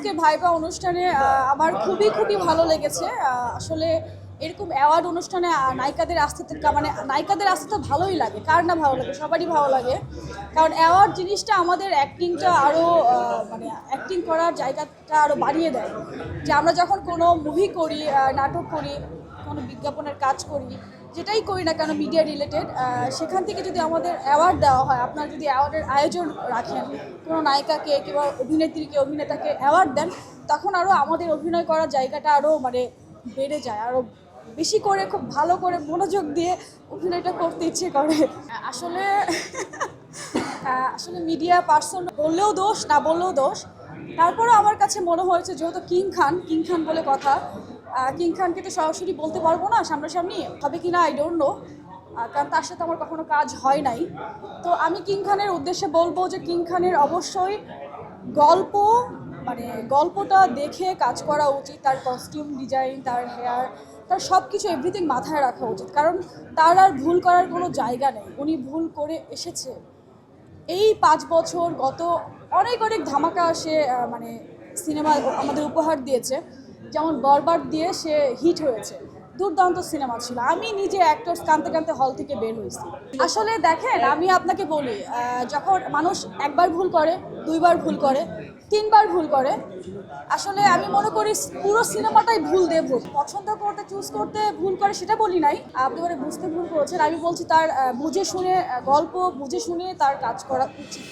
আজকের ভাইবা অনুষ্ঠানে আমার খুবই ভালো লেগেছে। আসলে এরকম অ্যাওয়ার্ড অনুষ্ঠানে নায়িকাদের আসতে মানে নায়িকাদের আসতে তো ভালোই লাগে, কার না ভালো লাগে, সবারই ভালো লাগে। কারণ অ্যাওয়ার্ড জিনিসটা আমাদের অ্যাক্টিংটা আরও মানে অ্যাক্টিং করার জায়গাটা আরও বাড়িয়ে দেয়। যে আমরা যখন কোনো মুভি করি, নাটক করি, কোনো বিজ্ঞাপনের কাজ করি, যেটাই করি না কেন মিডিয়া রিলেটেড, সেখান থেকে যদি আমাদের অ্যাওয়ার্ড দেওয়া হয়, আপনারা যদি অ্যাওয়ার্ডের আয়োজন রাখেন, কোনো নায়িকাকে কিংবা অভিনেত্রীকে অভিনেতাকে অ্যাওয়ার্ড দেন, তখন আরও আমাদের অভিনয় করার জায়গাটা আরও মানে বেড়ে যায়, আরও বেশি করে খুব ভালো করে মনোযোগ দিয়ে অভিনয়টা করতে ইচ্ছে করে। আসলে আসলে মিডিয়া পার্সন বললেও দোষ, না বললেও দোষ। তারপরেও আমার কাছে মনে হয়েছে, যেহেতু কিং খান বলে কথা, কিং খানকে তো সরাসরি বলতে পারবো না সামনাসামনি, হবে কি না আই ডোন্ট নো, কারণ তার সাথে আমার কখনো কাজ হয় নাই। তো আমি কিং খানের উদ্দেশ্যে বলবো যে কিং খানের অবশ্যই গল্প মানে গল্পটা দেখে কাজ করা উচিত। তার কস্টিউম ডিজাইন, তার হেয়ার, তার সব কিছু এভরিথিং মাথায় রাখা উচিত, কারণ তার আর ভুল করার কোনো জায়গা নেই। উনি ভুল করে এসেছে। এই 5 বছর গত অনেক ধামাকা সে মানে সিনেমা আমাদের উপহার দিয়েছে। যেমন বরবাদ দিয়ে সে হিট হয়েছে, দুর্দান্ত সিনেমা ছিল। আমি নিজে অ্যাক্টরস কাঁদতে হল থেকে বের হয়েছি। আসলে দেখেন, আমি আপনাকে বলি, যখন মানুষ একবার ভুল করে, দুইবার ভুল করে, 3বার ভুল করে, আসলে আমি মনে করি পুরো সিনেমাটাই ভুল দিয়ে ভুল। পছন্দ করতে চুজ করতে ভুল করে সেটা বলি নাই, আপনি মানে বুঝতে ভুল করেছেন। আমি বলছি তার বুঝে শুনে গল্প বুঝে শুনে তার কাজ করা উচিত।